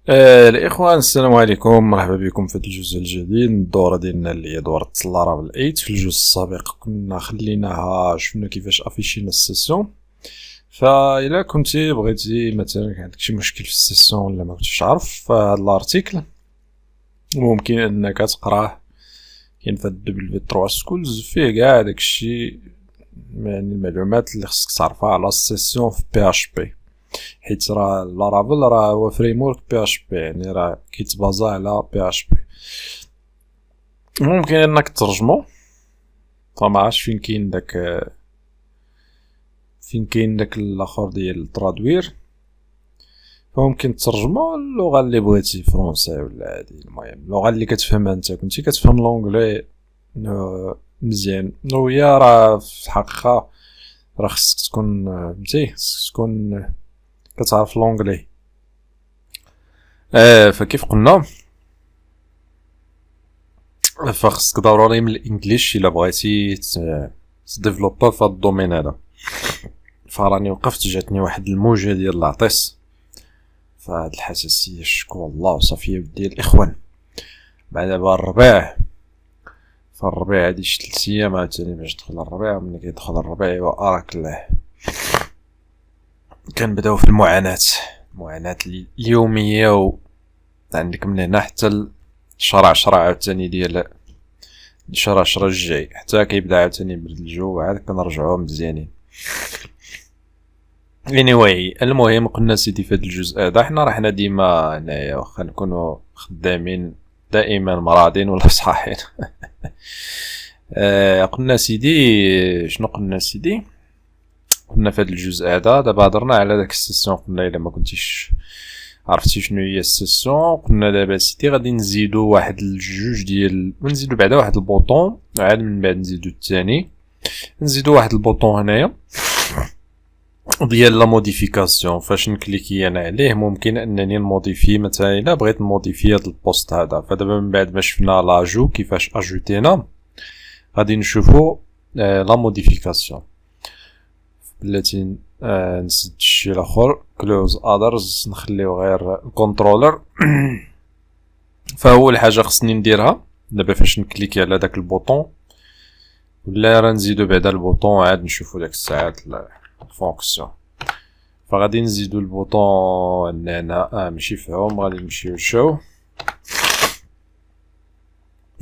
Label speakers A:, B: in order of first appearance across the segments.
A: الإخوان، السلام عليكم، مرحبا بكم في هذا الجزء الجديد من الدورة ديالنا اللي هي دورة لارافيل 8. في الجزء السابق كنا خليناها شفنا كيفاش افيشينا السيسيون. فإلا كنتي بغيتي مثلا كان عندك شي مشكل في السيسيون ولا ما كنتيش عارف، فهاد الارتيكل ممكن انك تقراه. كاين في دبليو 3 سكولز فيه كاع داكشي، يعني المعلومات اللي خصك تعرفها على السيسيون في بي اش بي، حيت راه لارافيل راه هو فريمورك بي اش بي، يعني راه كيتبازا على بي اش بي. ممكن انك ترجمو، فما عرفتش فين كاين داك الاخر ديال الترادوير، فممكن ترجمو اللغه اللي بغيتي، فرونسي ولا هادي، المهم اللغه اللي كتفهمها انت. كنتي كتفهم لونجلي مزيان، ويا راه في الحقيقه راه خصك تكون فهمتي، خصك تكون كتعرف لونجلي. فكيف قلنا، فخصك ضروري من الانجليش الا بغيتي تديفلوبا في هاد الدومين هذا. فراني وقفت جاتني واحد الموجه ديال العطيس فهاد الحساسيه، شكو الله وصافيه ديال الاخوان. بعد دابا الربيع، فالربيع هادي شي 3 ايام عاوتاني باش دخل الربيع. ملي كيدخل الربيع واراك الله كنبداو في المعاناه اليوميه، و عندك من هنا حتى شهر 10 عاوتاني ديال شهر 10 الجاي، حتى كيبدا عاوتاني يبرد الجو عاد كنرجعو مزيانين. anyway المهم قلنا سيدي في هذا الجزء هذا حنا رحنا ديما هنايا واخا نكونوا خدامين دائما مرادين ولا صحاحين. قلنا سيدي شنو قلنا سيدي، قلنا في هذا الجزء هذا دابا هضرنا على داك السيسيون. قلنا الا ما كنتيش عرفتي شنو هي السيسيون، قلنا دابا سيدي غادي نزيدو واحد الجوج ديال، ونزيدو بعدا واحد البوطون، عاد من بعد نزيدو الثاني، نزيدو واحد البوطون هنايا ديال لا موديفيكاسيون. فاش نكليكي انا عليه ممكن انني نموديفي، مثلا الا بغيت نموديفي هذا البوست هذا. فدابا من بعد ما شفنا لاجو كيفاش اجوتينا، غادي نشوفو لا موديفيكاسيون. بلاتي نسد الشيء الاخر كلوز اذرز، نخليو غير الكونترولر. فاول حاجه خصني نديرها دابا فاش نكليكي على داك البوطون، ولا راه نزيدو بعدا البوطون عاد نشوفو داك الساعات الفونكسيون. فغادي نزيدو البوطون هنا ماشي فيهم، غادي نمشيو شو.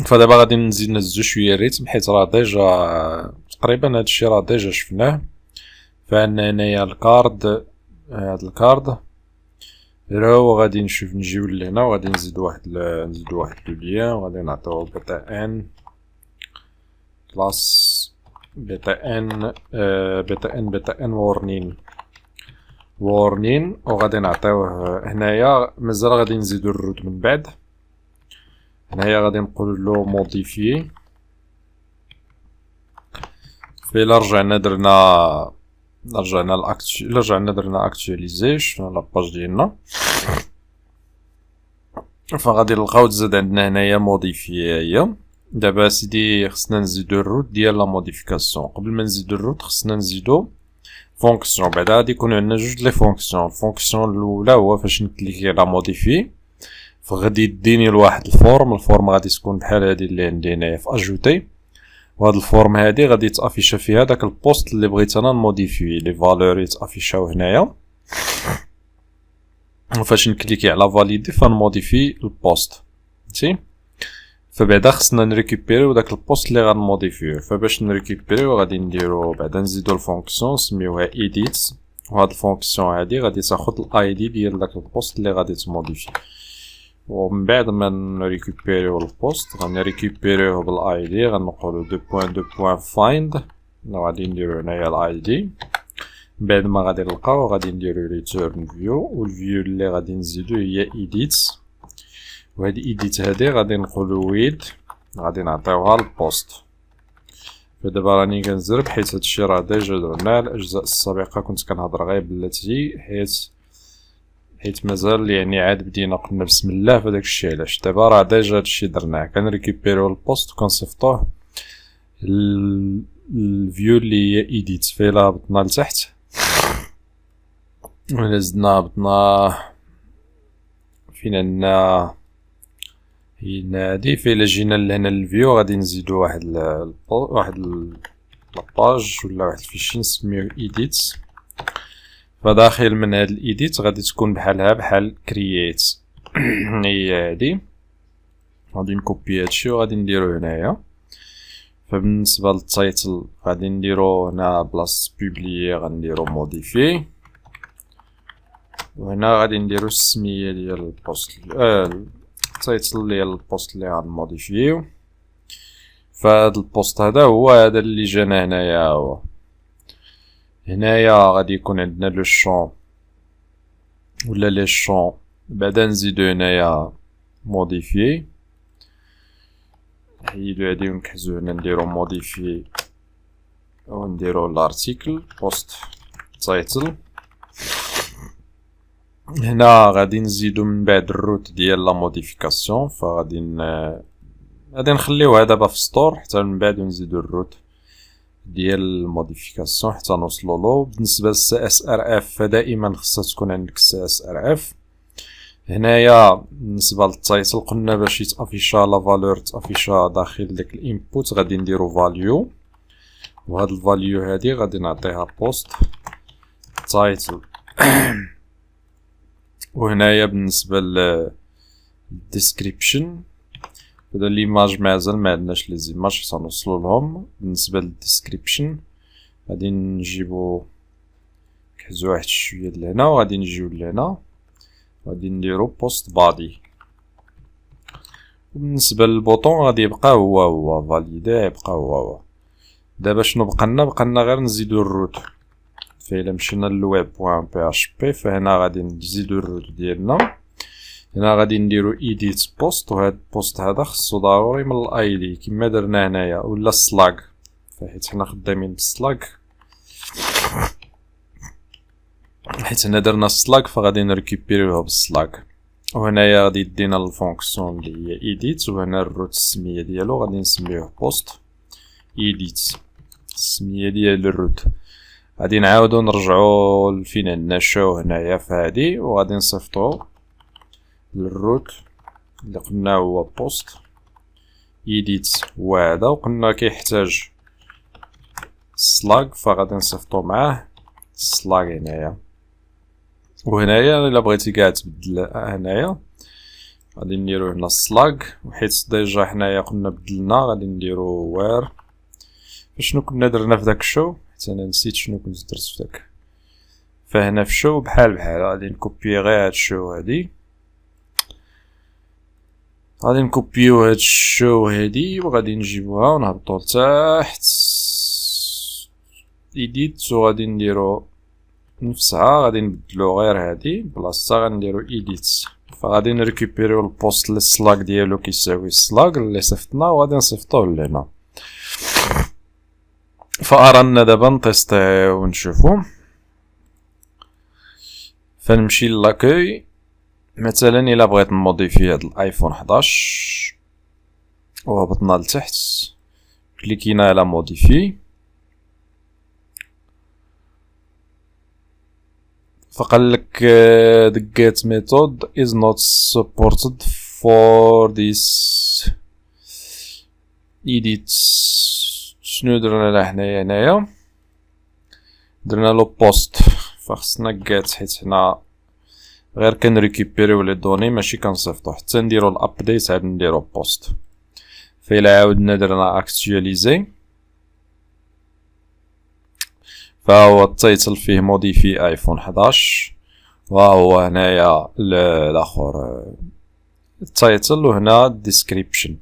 A: فدابا غادي نزيد نزو شويه الريتم، حيت راه ديجا تقريبا هادشي راه ديجا شفناه. فعندنا هنايا الكارد، هاد الكارد راه غادي نشوف نجيو لهنا وغادي نزيدو واحد لو ليان، وغادي نعطيو بيتا ان كلاس بيتا ان وورنين، وغادي نعطيوه هنايا. مازال غادي نزيدو الروت من بعد. هنايا غادي نقول له موديفي. فإلا رجعنا درنا اكتواليزيشن لاباج ديالنا، فغادي نلقاو تزاد عندنا هنايا موديفي. هي دابا سيدي خصنا نزيدو الروت ديال لا موديفيكاسيون. قبل ما نزيدو الروت خصنا نزيدو فونكسيون. بعدا غادي يكون عندنا جوج لي فونكسيون. الفونكسيون الاولى هو فاش نكليكي على موديفي، فغادي يديني لواحد الفورم غادي تكون بحال هادي اللي عندي هنايا في اجوتي. وهاد الفورم هادي غادي يتافيشا فيها داك البوست اللي بغيت انا نموديفي، لي فالور يتافيشاو هنايا. وفاش نكليكي على فاليدي فنموديفي البوست، فهمتي. فبعدا خصنا نريكوبيريو داك البوست اللي غنموديفيوه. فباش نريكوبيريو غادي نديرو بعدا نزيدو الفونكسيون سميوها ايديت، وهاد الفونكسيون هادي غادي تاخد الاي دي ديال داك البوست اللي غادي تموديفي. ومن بعد ما نريكوبيريو البوست غنريكوبيريوه بالاي دي، غنقولو .find، غادي نديرو هنايا الاي دي. بعد ما غادي نلقاو غادي نديرو ريتيرن فيو، والفيو اللي غادي نزيدو هي ايديت. وهاد ايديت هادي غادي نقولو ويد، غادي نعطيوها للبوست. فدابا راني كنزرب حيت هادشي راه ديجا درناه. الاجزاء السابقه كنت كنهضر غير بلاتي، حيت مازال يعني عاد بدينا قلنا بسم الله في داك الشيء. علاش دابا راه ديجا هادشي درناه، كنريكوبيريو البوست وكنصيفطوه الفيو اللي هي ايديت. فيلا هبطنا لتحت ولا زدنا هبطنا فين عندنا هنا هادي فين جينا لهنا الفيو غادي نزيدو واحد لاباج ولا واحد الفيشي نسميوه edit. فداخل من هاد الايديت غادي تكون بحال كرييت هي هادي. غادي نكوبي هادشي وغادي نديرو هنايا. فبالنسبه للتايتل غادي نديرو هنا بلاص بوبليي غنديرو موديفي، وهنا غادي نديرو السميه ديال البوست التايتل ديال البوست اللي غنموديفيو. فهاد البوست هذا اللي جانا هنايا. هو هنايا غادي يكون عندنا لو شون ولا لي شون، بعدا نزيدو هنايا موديفي، نحيدو هادي ونكحزو هنا نديرو موديفي ونديرو لارتيكل بوست تايتل. هنا غادي نزيدو من بعد الروت ديال لا موديفيكاسيون، فغادي نخليوها دابا في ستور حتى من بعد نزيدو الروت ديال الموديفيكاسيون حتى نوصلو له. بالنسبه للسي اس ار اف فدائما خصها تكون عندك سي اس ار اف. هنايا بالنسبه للتايتل قلنا باش يتافيشا لا فالور تافيشا داخل داك الانبوت غادي نديرو فاليو، وهاد الفاليو هادي غادي نعطيها بوست تايتل. وهنايا بالنسبه للديسكريبشن هذا ليماج مازال ما عندناش لي زيماج حتى نوصلو لهم. بالنسبه للديسكريبشن غادي نجيبو كحزو واحد شويه لهنا وغادي نجيو لهنا غادي نديرو بوست بادي. وبالنسبه للبوطون غادي يبقى هو فاليدي، يبقى هو. دابا شنو بقالنا غير نزيدو الروت. فإلا مشينا للweb.php فهنا غادي نزيدو الروت ديالنا. هنا غادي نديرو edit post، وهاد البوست هذا خصو ضروري من الاي دي كما درنا هنايا ولا السلاك، فحيت حنا خدامين بالسلاك حيت هنا درنا السلاك فغادي نريكوبيريوه بالسلاك. وهنايا غادي يدينا الفونكسيون اللي هي edit، وهنا الروت السميه ديالو غادي نسميوه post edit السميه ديال الروت. غادي نعاودو نرجعو لفين عندنا شو هنايا فهادي، وغادي نصيفطو للروت اللي قلنا هو بوست ايديت هو هذا، وقلنا كيحتاج سلاج فغادي نصيفطو معاه سلاج هنايا. وهنايا الا بغيتي كاع تبدل هنايا غادي نديرو هنا سلاج، وحيت ديجا حنايا قلنا بدلنا غادي نديرو وير. فشنو كنا درنا في داك الشو حيت انا نسيت شنو كنت درت في داك. فهنا في شو بحال غادي نكوبي غير هاد الشو هادي، غادي نكوبيو هاد الشو هادي وغادي نجيبوها ونهبطو لتحت ايديت، وغادي نديرو نفسها غادي نبدلو غير هادي بلاصتها غنديرو ايديت. فغادي نريكوبيريو البوست للسلاك ديالو كيساوي السلاك اللي صيفطنا وغادي نصيفطوه لهنا. فارانا دابا نتيستيو ونشوفو. فنمشي لاكوي مثلا الا بغيت نموديفي هاد الايفون 11 وهبطنا لتحت كليكينا على موديفي، فقالك the get method is not supported for this edit. شنو درنا هنايا درنا له بوست، فخصنا get حيت حنا غير كنريكوبيريو لي دوني ماشي كنصيفطو. حتى نديرو الابديت عاد نديرو بوست. فإلا عاودنا درنا اكتواليزي فهو التايتل فيه موديفي ايفون 11، وهو هنايا الاخر التايتل وهنا الديسكريبشن.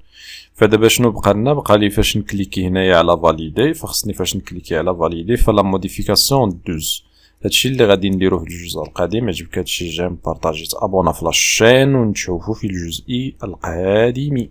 A: فدابا شنو بقى لي فاش نكليكي هنايا على فاليدي، فخصني فاش نكليكي على فاليدي فلا موديفيكاسيون دوز. هادشي اللي غادي نديروه في الجزء القادم. عجبك هادشي جيم بارطاجي تابونا في لاشين ونشوفو في الجزء القادم.